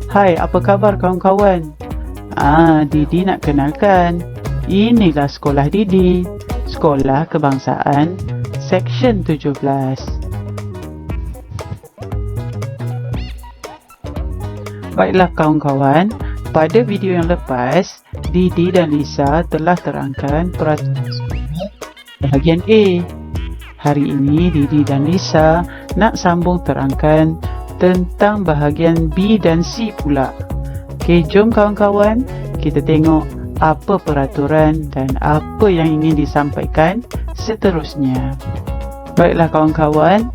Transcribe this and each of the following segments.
Hai, apa khabar kawan-kawan? Didi nak kenalkan. Inilah sekolah Didi, Sekolah Kebangsaan, Seksyen 17. Baiklah kawan-kawan, pada video yang lepas, Didi dan Lisa telah terangkan peraturan sekolah bahagian A. Hari ini Didi dan Lisa nak sambung terangkan tentang bahagian B dan C pula. Okey, jom kawan-kawan, kita tengok apa peraturan dan apa yang ingin disampaikan seterusnya. Baiklah kawan-kawan,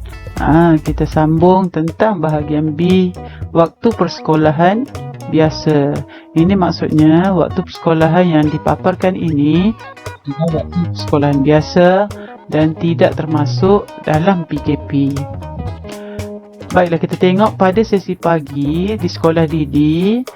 kita sambung tentang bahagian B, waktu persekolahan biasa. Ini maksudnya waktu persekolahan yang dipaparkan ini adalah waktu persekolahan biasa dan tidak termasuk dalam PKP. Baiklah, kita tengok pada sesi pagi di sekolah Didi.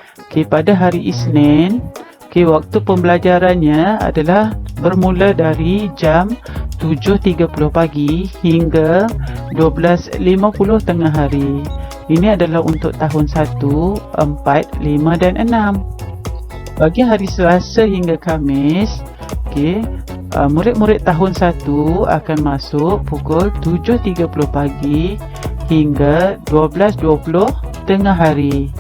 Pada hari Isnin, waktu pembelajarannya adalah bermula dari jam 7.30 pagi hingga 12.50 tengah hari. Ini adalah untuk tahun 1, 4, 5 dan 6. Bagi hari Selasa hingga Khamis, murid-murid tahun 1 akan masuk pukul 7.30 pagi hingga 12.20 tengah hari,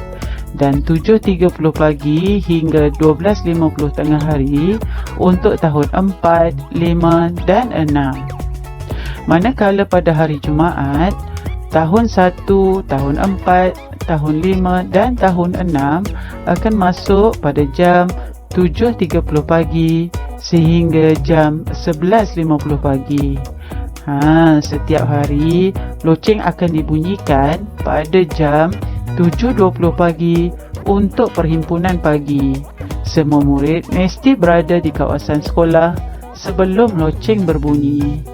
dan 7.30 pagi hingga 12.50 tengah hari untuk tahun 4, 5 dan 6. Manakala pada hari Jumaat, tahun 1, tahun 4, tahun 5 dan tahun 6 akan masuk pada jam 7.30 pagi sehingga jam 11.50 pagi. Setiap hari loceng akan dibunyikan pada jam 7.20 pagi untuk perhimpunan pagi. Semua murid mesti berada di kawasan sekolah sebelum loceng berbunyi.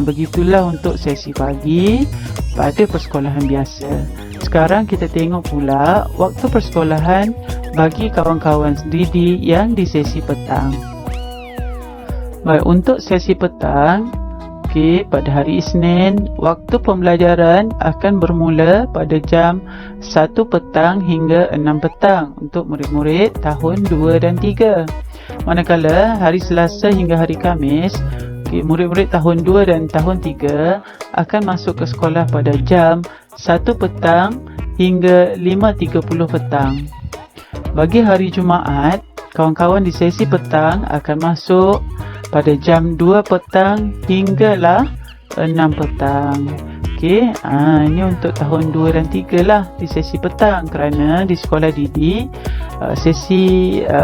Begitulah untuk sesi pagi pada persekolahan biasa. Sekarang kita tengok pula waktu persekolahan bagi kawan-kawan Didi yang di sesi petang. Baik, untuk sesi petang, pada hari Isnin, waktu pembelajaran akan bermula pada jam 1 petang hingga 6 petang untuk murid-murid tahun 2 dan 3. Manakala hari Selasa hingga hari Khamis, murid-murid tahun 2 dan tahun 3 akan masuk ke sekolah pada jam 1 petang hingga 5.30 petang. Bagi hari Jumaat, kawan-kawan di sesi petang akan masuk pada jam 2 petang hinggalah 6 petang. Ini untuk tahun 2 dan 3 lah di sesi petang, kerana di sekolah Didi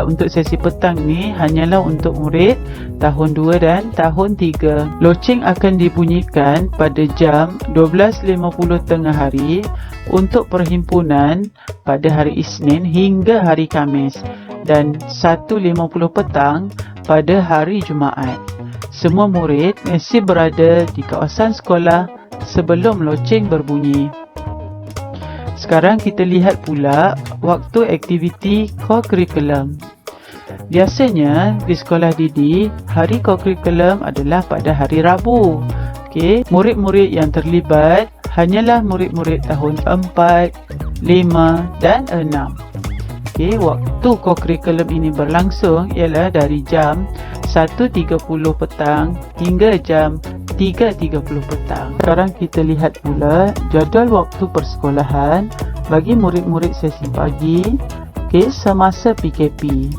untuk sesi petang ni hanyalah untuk murid tahun 2 dan tahun 3. Loceng akan dibunyikan pada jam 12.50 tengah hari untuk perhimpunan pada hari Isnin hingga hari Khamis, dan 1.50 petang pada hari Jumaat. Semua murid mesti berada di kawasan sekolah sebelum loceng berbunyi. Sekarang kita lihat pula waktu aktiviti co-curriculum. Biasanya di sekolah Didi, hari co-curriculum adalah pada hari Rabu. Murid-murid yang terlibat hanyalah murid-murid tahun 4, 5 dan 6. Waktu co-curriculum ini berlangsung ialah dari jam 1.30 petang hingga jam 3.30 petang. Sekarang kita lihat pula jadual waktu persekolahan bagi murid-murid sesi pagi semasa PKP.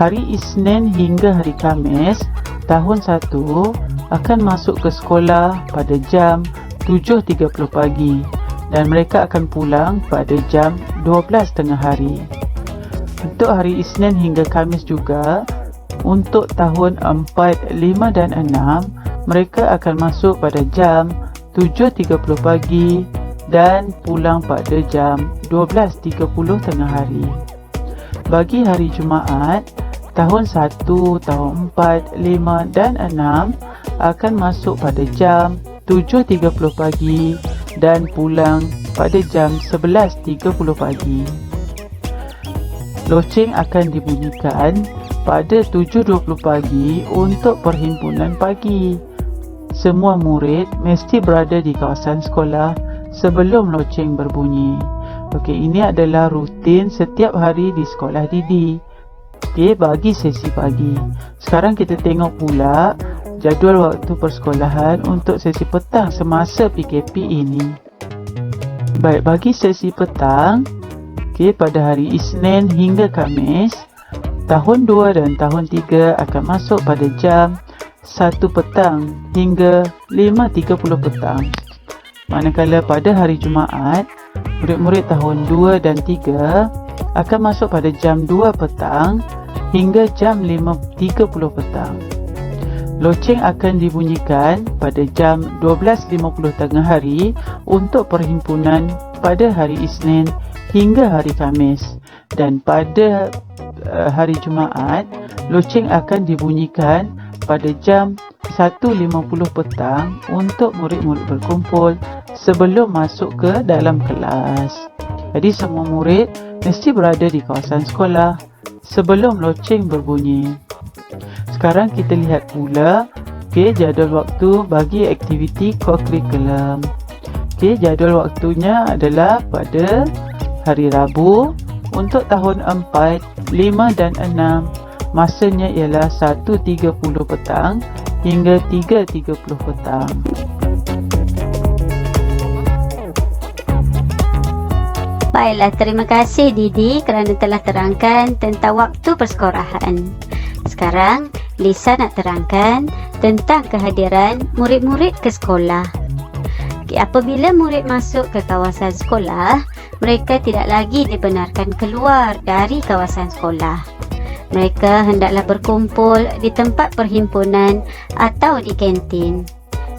Hari Isnin hingga hari Khamis tahun 1 akan masuk ke sekolah pada jam 7.30 pagi dan mereka akan pulang pada jam 12 tengah hari. Untuk hari Isnin hingga Khamis juga, untuk tahun 4, 5 dan 6, mereka akan masuk pada jam 7.30 pagi dan pulang pada jam 12.30 tengah hari. Bagi hari Jumaat, tahun 1, tahun 4, 5 dan 6 akan masuk pada jam 7.30 pagi dan pulang pada jam 11.30 pagi. Loceng akan dibunyikan pada 7.20 pagi untuk perhimpunan pagi. Semua murid mesti berada di kawasan sekolah sebelum loceng berbunyi. Okey, ini adalah rutin setiap hari di sekolah Didi. Okey, bagi sesi pagi. Sekarang kita tengok pula jadual waktu persekolahan untuk sesi petang semasa PKP ini. Baik, bagi sesi petang, okey, pada hari Isnin hingga Khamis, tahun 2 dan tahun 3 akan masuk pada jam 1 petang hingga 5.30 petang. Manakala pada hari Jumaat, murid-murid tahun 2 dan 3 akan masuk pada jam 2 petang hingga jam 5.30 petang. Loceng akan dibunyikan pada jam 12.50 tengah hari untuk perhimpunan pada hari Isnin hingga hari Khamis, dan pada hari Jumaat, loceng akan dibunyikan pada jam 1.50 petang untuk murid-murid berkumpul sebelum masuk ke dalam kelas. Jadi semua murid mesti berada di kawasan sekolah sebelum loceng berbunyi. Sekarang kita lihat pula jadual waktu bagi aktiviti co-curriculum. Jadual waktunya adalah pada hari Rabu untuk tahun 4, 5 dan 6. Masanya ialah 1.30 petang hingga 3.30 petang. Baiklah, terima kasih Didi kerana telah terangkan tentang waktu persekolahan. Sekarang, Lisa nak terangkan tentang kehadiran murid-murid ke sekolah. Apabila murid masuk ke kawasan sekolah, mereka tidak lagi dibenarkan keluar dari kawasan sekolah. Mereka hendaklah berkumpul di tempat perhimpunan atau di kantin.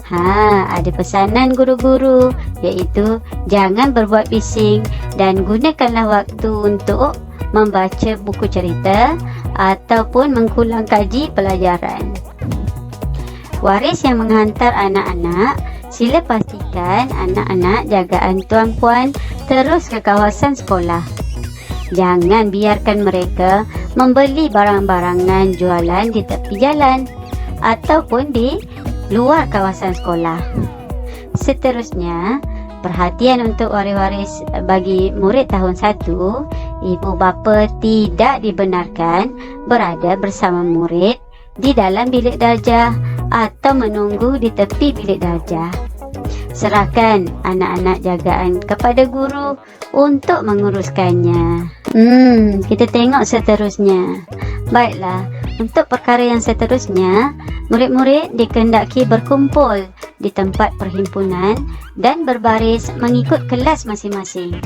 Ada pesanan guru-guru, iaitu jangan berbuat bising dan gunakanlah waktu untuk membaca buku cerita ataupun mengulang kaji pelajaran. Waris yang menghantar anak-anak, sila pastikan anak-anak jagaan Tuan Puan terus ke kawasan sekolah. Jangan biarkan mereka membeli barang-barangan jualan di tepi jalan ataupun di luar kawasan sekolah. Seterusnya, perhatian untuk waris-waris bagi murid tahun 1, ibu bapa tidak dibenarkan berada bersama murid di dalam bilik darjah atau menunggu di tepi bilik darjah. Serahkan anak-anak jagaan kepada guru untuk menguruskannya. Kita tengok seterusnya. Baiklah, untuk perkara yang seterusnya, murid-murid dikehendaki berkumpul di tempat perhimpunan dan berbaris mengikut kelas masing-masing.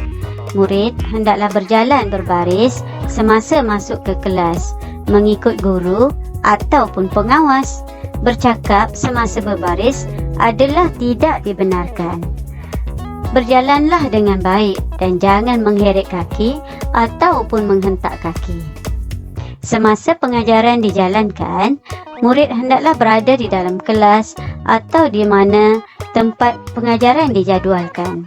Murid hendaklah berjalan berbaris semasa masuk ke kelas, mengikut guru ataupun pengawas. Bercakap semasa berbaris adalah tidak dibenarkan. Berjalanlah dengan baik dan jangan mengheret kaki ataupun menghentak kaki. Semasa pengajaran dijalankan, murid hendaklah berada di dalam kelas atau di mana tempat pengajaran dijadualkan.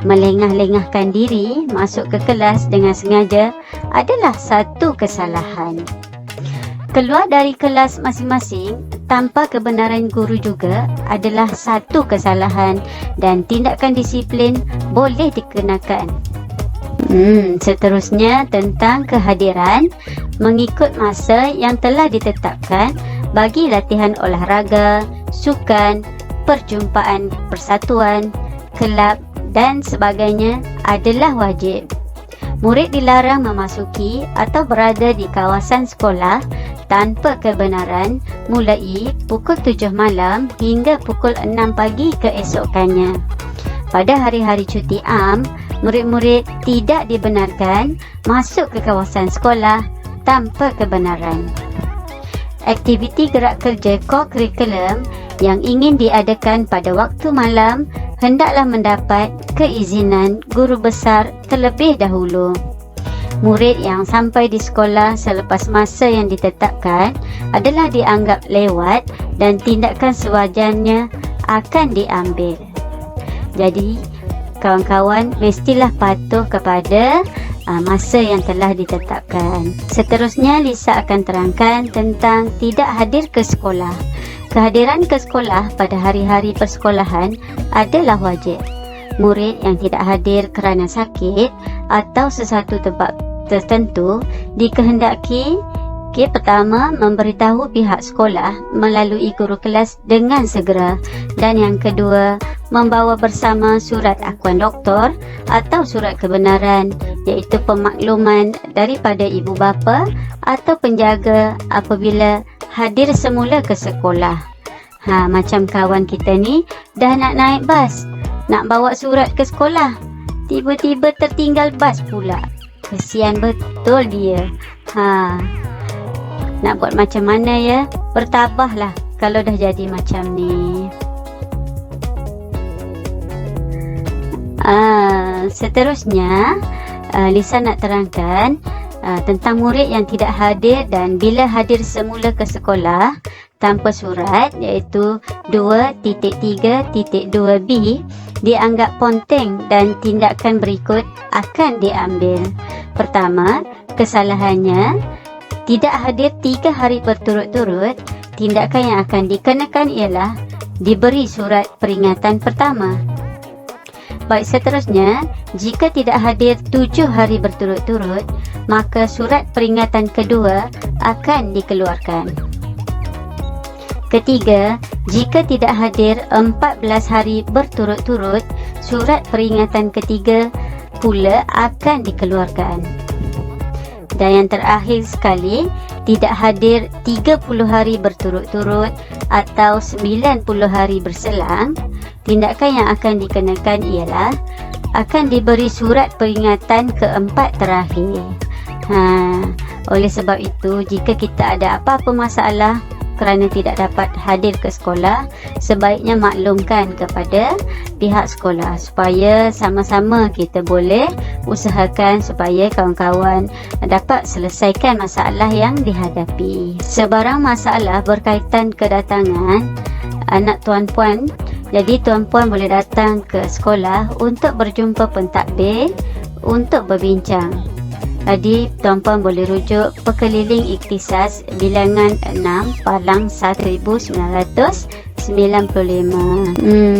Melengah-lengahkan diri masuk ke kelas dengan sengaja adalah satu kesalahan. Keluar dari kelas masing-masing tanpa kebenaran guru juga adalah satu kesalahan dan tindakan disiplin boleh dikenakan. Seterusnya tentang kehadiran mengikut masa yang telah ditetapkan bagi latihan olahraga, sukan, perjumpaan persatuan, kelab dan sebagainya adalah wajib. Murid dilarang memasuki atau berada di kawasan sekolah tanpa kebenaran mulai pukul 7 malam hingga pukul 6 pagi keesokannya. Pada hari-hari cuti am, murid-murid tidak dibenarkan masuk ke kawasan sekolah tanpa kebenaran. Aktiviti gerak kerja co-curriculum yang ingin diadakan pada waktu malam hendaklah mendapat keizinan guru besar terlebih dahulu. Murid yang sampai di sekolah selepas masa yang ditetapkan adalah dianggap lewat dan tindakan sewajarnya akan diambil. Jadi, kawan-kawan mestilah patuh kepada masa yang telah ditetapkan. Seterusnya, Lisa akan terangkan tentang tidak hadir ke sekolah. Kehadiran ke sekolah pada hari-hari persekolahan adalah wajib. Murid yang tidak hadir kerana sakit atau sesuatu tempat tertentu dikehendaki pertama, memberitahu pihak sekolah melalui guru kelas dengan segera, dan yang kedua, membawa bersama surat akuan doktor atau surat kebenaran, iaitu pemakluman daripada ibu bapa atau penjaga apabila hadir semula ke sekolah. Macam kawan kita ni dah nak naik bas, nak bawa surat ke sekolah, tiba-tiba tertinggal bas pula. Kesian betul dia. Nak buat macam mana ya? Bertabahlah kalau dah jadi macam ni. Seterusnya, Lisa nak terangkan tentang murid yang tidak hadir dan bila hadir semula ke sekolah tanpa surat, iaitu 2.3.2b, dianggap ponteng dan tindakan berikut akan diambil. Pertama, kesalahannya tidak hadir 3 hari berturut-turut. Tindakan yang akan dikenakan ialah diberi surat peringatan pertama. Baik, seterusnya, jika tidak hadir 7 hari berturut-turut, maka surat peringatan kedua akan dikeluarkan. Ketiga, jika tidak hadir 14 hari berturut-turut, surat peringatan ketiga pula akan dikeluarkan. Dan yang terakhir sekali, tidak hadir 30 hari berturut-turut atau 90 hari berselang, tindakan yang akan dikenakan ialah akan diberi surat peringatan keempat terakhir. Oleh sebab itu, jika kita ada apa-apa masalah kerana tidak dapat hadir ke sekolah, sebaiknya maklumkan kepada pihak sekolah supaya sama-sama kita boleh usahakan supaya kawan-kawan dapat selesaikan masalah yang dihadapi. Sebarang masalah berkaitan kedatangan anak tuan-puan, jadi tuan-puan boleh datang ke sekolah untuk berjumpa pentadbir untuk berbincang. Jadi tuan-puan boleh rujuk Pekeliling Ikhtisas bilangan 6 Palang 1995.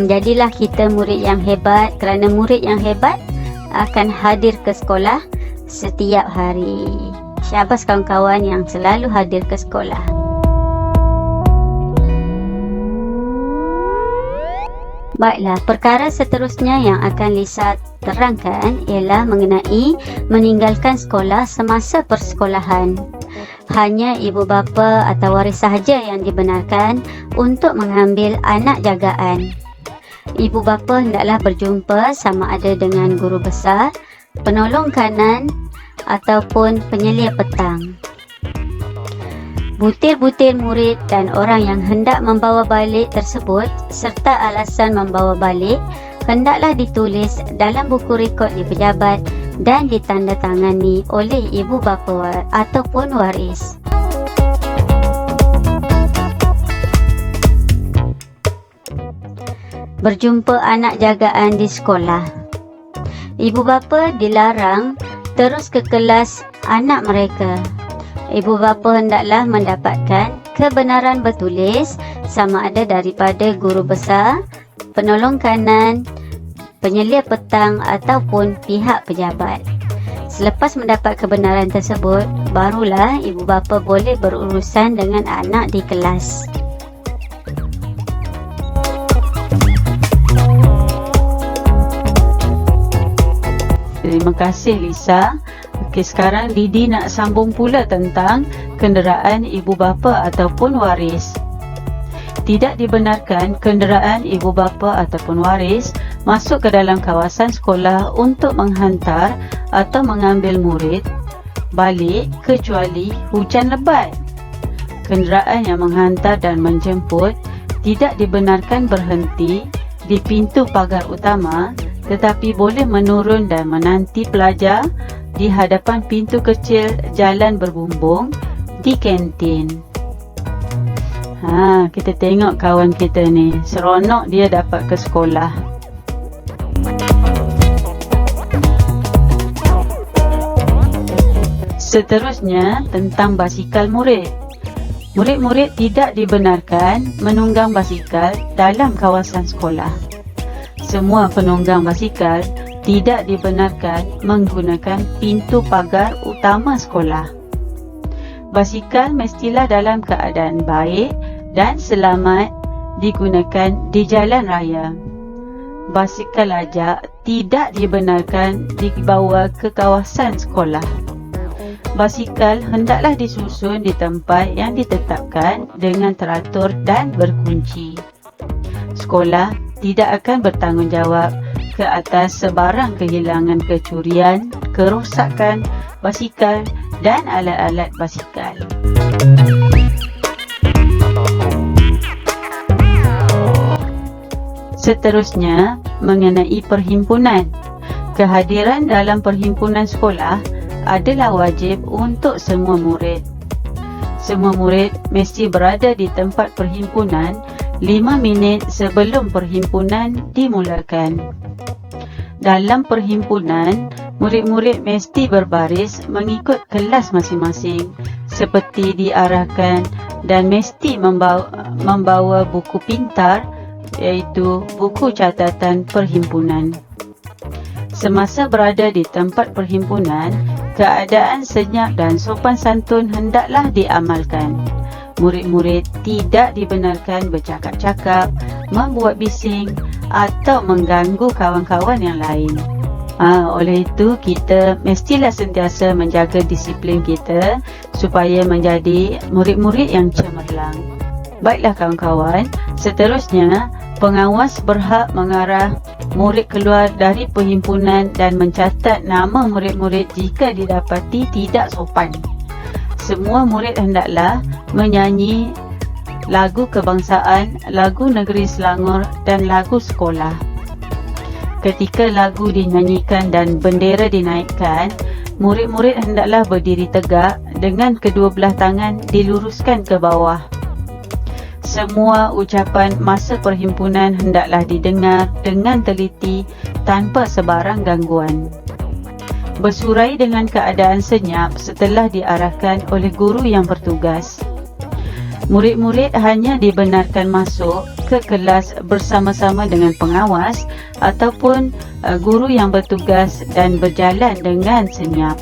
Jadilah kita murid yang hebat, kerana murid yang hebat akan hadir ke sekolah setiap hari. Syabas kawan-kawan yang selalu hadir ke sekolah. Baiklah, perkara seterusnya yang akan Lisa terangkan ialah mengenai meninggalkan sekolah semasa persekolahan. Hanya ibu bapa atau waris sahaja yang dibenarkan untuk mengambil anak jagaan. Ibu bapa hendaklah berjumpa sama ada dengan guru besar, penolong kanan ataupun penyelia petang. Butir-butir murid dan orang yang hendak membawa balik tersebut serta alasan membawa balik hendaklah ditulis dalam buku rekod di pejabat dan ditandatangani oleh ibu bapa ataupun waris. Berjumpa anak jagaan di sekolah. Ibu bapa dilarang terus ke kelas anak mereka. Ibu bapa hendaklah mendapatkan kebenaran bertulis sama ada daripada guru besar, penolong kanan, penyelia petang ataupun pihak pejabat. Selepas mendapat kebenaran tersebut, barulah ibu bapa boleh berurusan dengan anak di kelas. Terima kasih Lisa. Okey, sekarang Didi nak sambung pula tentang kenderaan ibu bapa ataupun waris. Tidak dibenarkan kenderaan ibu bapa ataupun waris masuk ke dalam kawasan sekolah untuk menghantar atau mengambil murid balik kecuali hujan lebat. Kenderaan yang menghantar dan menjemput tidak dibenarkan berhenti di pintu pagar utama, tetapi boleh menurun dan menanti pelajar di hadapan pintu kecil jalan berbumbung di kantin. Kita tengok kawan kita ni, seronok dia dapat ke sekolah. Seterusnya, tentang basikal murid. Murid-murid tidak dibenarkan menunggang basikal dalam kawasan sekolah. Semua penunggang basikal tidak dibenarkan menggunakan pintu pagar utama sekolah. Basikal mestilah dalam keadaan baik dan selamat digunakan di jalan raya. Basikal lajak tidak dibenarkan dibawa ke kawasan sekolah. Basikal hendaklah disusun di tempat yang ditetapkan dengan teratur dan berkunci. Sekolah tidak akan bertanggungjawab ke atas sebarang kehilangan, kecurian, kerosakan basikal dan alat-alat basikal. Seterusnya, mengenai perhimpunan. Kehadiran dalam perhimpunan sekolah adalah wajib untuk semua murid. Semua murid mesti berada di tempat perhimpunan 5 minit sebelum perhimpunan dimulakan. Dalam perhimpunan, murid-murid mesti berbaris mengikut kelas masing-masing seperti diarahkan dan mesti membawa buku pintar, iaitu buku catatan perhimpunan. Semasa berada di tempat perhimpunan, keadaan senyap dan sopan santun hendaklah diamalkan. Murid-murid tidak dibenarkan bercakap-cakap, membuat bising atau mengganggu kawan-kawan yang lain. Oleh itu, kita mestilah sentiasa menjaga disiplin kita supaya menjadi murid-murid yang cemerlang. Baiklah kawan-kawan, seterusnya pengawas berhak mengarah murid keluar dari perhimpunan dan mencatat nama murid-murid jika didapati tidak sopan. Semua murid hendaklah menyanyi lagu kebangsaan, lagu negeri Selangor dan lagu sekolah. Ketika lagu dinyanyikan dan bendera dinaikkan, murid-murid hendaklah berdiri tegak dengan kedua belah tangan diluruskan ke bawah. Semua ucapan masa perhimpunan hendaklah didengar dengan teliti tanpa sebarang gangguan. Bersurai dengan keadaan senyap setelah diarahkan oleh guru yang bertugas. Murid-murid hanya dibenarkan masuk ke kelas bersama-sama dengan pengawas ataupun guru yang bertugas dan berjalan dengan senyap.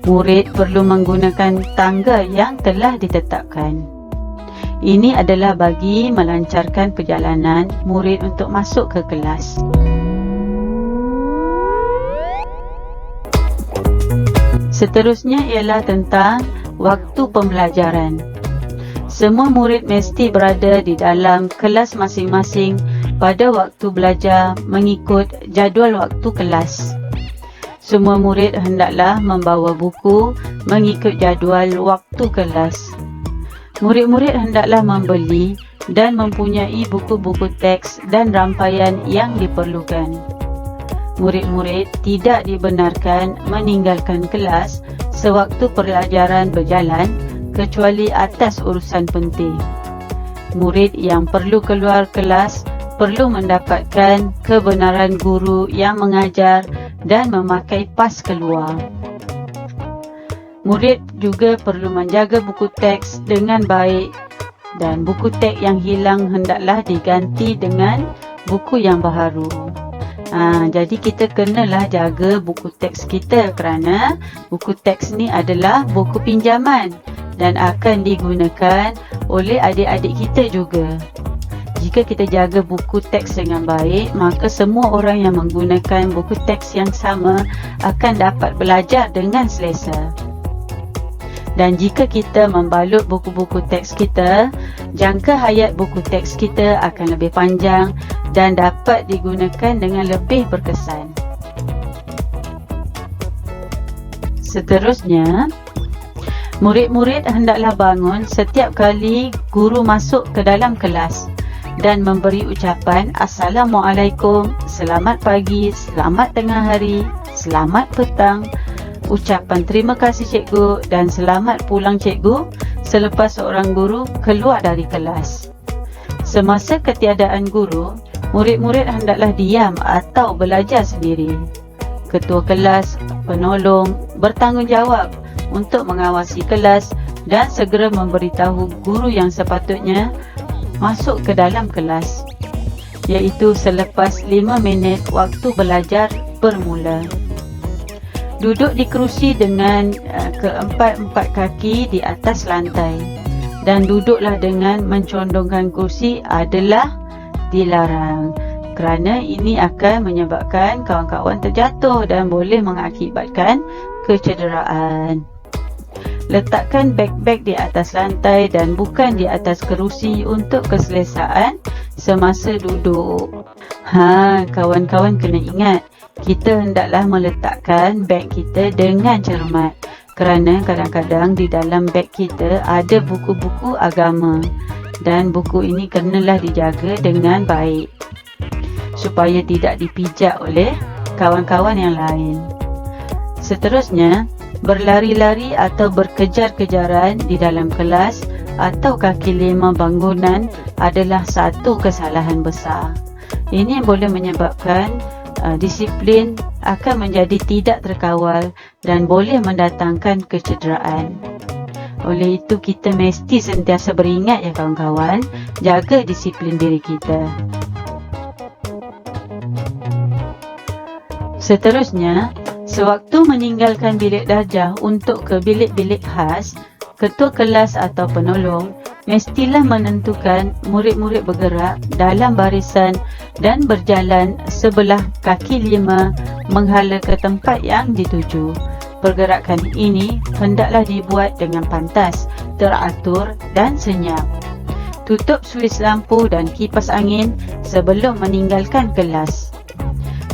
Murid perlu menggunakan tangga yang telah ditetapkan. Ini adalah bagi melancarkan perjalanan murid untuk masuk ke kelas. Seterusnya ialah tentang waktu pembelajaran. Semua murid mesti berada di dalam kelas masing-masing pada waktu belajar mengikut jadual waktu kelas. Semua murid hendaklah membawa buku mengikut jadual waktu kelas. Murid-murid hendaklah membeli dan mempunyai buku-buku teks dan rampaian yang diperlukan. Murid-murid tidak dibenarkan meninggalkan kelas sewaktu pelajaran berjalan kecuali atas urusan penting. Murid yang perlu keluar kelas perlu mendapatkan kebenaran guru yang mengajar dan memakai pas keluar. Murid juga perlu menjaga buku teks dengan baik dan buku teks yang hilang hendaklah diganti dengan buku yang baharu. Jadi kita kenalah jaga buku teks kita kerana buku teks ni adalah buku pinjaman dan akan digunakan oleh adik-adik kita juga. Jika kita jaga buku teks dengan baik, maka semua orang yang menggunakan buku teks yang sama akan dapat belajar dengan selesa. Dan jika kita membalut buku-buku teks kita, jangka hayat buku teks kita akan lebih panjang dan dapat digunakan dengan lebih berkesan. Seterusnya, Murid-murid hendaklah bangun setiap kali guru masuk ke dalam kelas dan memberi ucapan Assalamualaikum, selamat pagi, selamat tengah hari, selamat petang, ucapan terima kasih cikgu dan selamat pulang cikgu selepas seorang guru keluar dari kelas. Semasa ketiadaan guru, murid-murid hendaklah diam atau belajar sendiri. Ketua kelas, penolong bertanggungjawab untuk mengawasi kelas dan segera memberitahu guru yang sepatutnya masuk ke dalam kelas, iaitu selepas 5 minit waktu belajar bermula. Duduk di kerusi dengan keempat-empat kaki di atas lantai dan duduklah dengan mencondongkan kerusi adalah dilarang, kerana ini akan menyebabkan kawan-kawan terjatuh dan boleh mengakibatkan kecederaan. Letakkan beg-beg di atas lantai dan bukan di atas kerusi untuk keselesaan semasa duduk. Kawan-kawan kena ingat, kita hendaklah meletakkan beg kita dengan cermat, kerana kadang-kadang di dalam beg kita ada buku-buku agama dan buku ini kenalah dijaga dengan baik supaya tidak dipijak oleh kawan-kawan yang lain. Seterusnya, berlari-lari atau berkejar-kejaran di dalam kelas atau kaki lima bangunan adalah satu kesalahan besar. Ini boleh menyebabkan disiplin akan menjadi tidak terkawal dan boleh mendatangkan kecederaan. Oleh itu, kita mesti sentiasa beringat ya kawan-kawan, jaga disiplin diri kita. Seterusnya, sewaktu meninggalkan bilik darjah untuk ke bilik-bilik khas, ketua kelas atau penolong mestilah menentukan murid-murid bergerak dalam barisan dan berjalan sebelah kaki lima menghala ke tempat yang dituju. Pergerakan ini hendaklah dibuat dengan pantas, teratur dan senyap. Tutup suis lampu dan kipas angin sebelum meninggalkan kelas.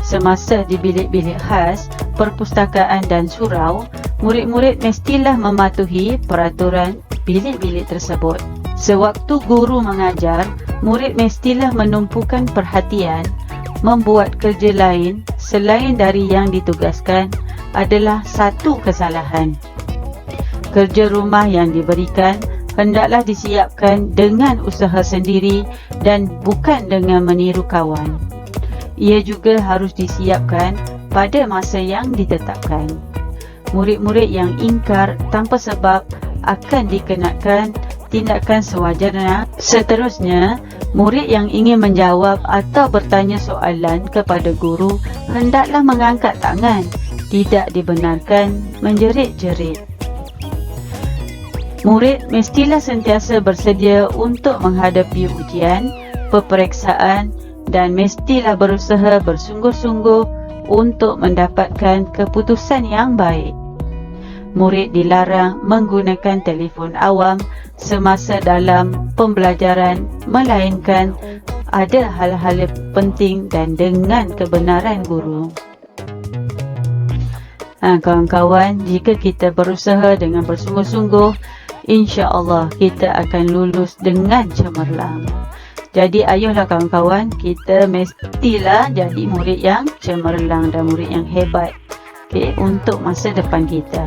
Semasa di bilik-bilik khas, perpustakaan dan surau, murid-murid mestilah mematuhi peraturan bilik-bilik tersebut. Sewaktu guru mengajar, murid mestilah menumpukan perhatian, membuat kerja lain selain dari yang ditugaskan adalah satu kesalahan. Kerja rumah yang diberikan hendaklah disiapkan dengan usaha sendiri dan bukan dengan meniru kawan. Ia juga harus disiapkan pada masa yang ditetapkan. Murid-murid yang ingkar tanpa sebab akan dikenakan tindakan sewajarnya. Seterusnya, murid yang ingin menjawab atau bertanya soalan kepada guru hendaklah mengangkat tangan, tidak dibenarkan menjerit-jerit. Murid mestilah sentiasa bersedia untuk menghadapi ujian, peperiksaan dan mestilah berusaha bersungguh-sungguh untuk mendapatkan keputusan yang baik. Murid dilarang menggunakan telefon awam semasa dalam pembelajaran, melainkan ada hal-hal penting dan dengan kebenaran guru. Kawan-kawan, jika kita berusaha dengan bersungguh-sungguh, insya-Allah kita akan lulus dengan cemerlang. Jadi ayolah kawan-kawan, kita mestilah jadi murid yang cemerlang dan murid yang hebat, untuk masa depan kita.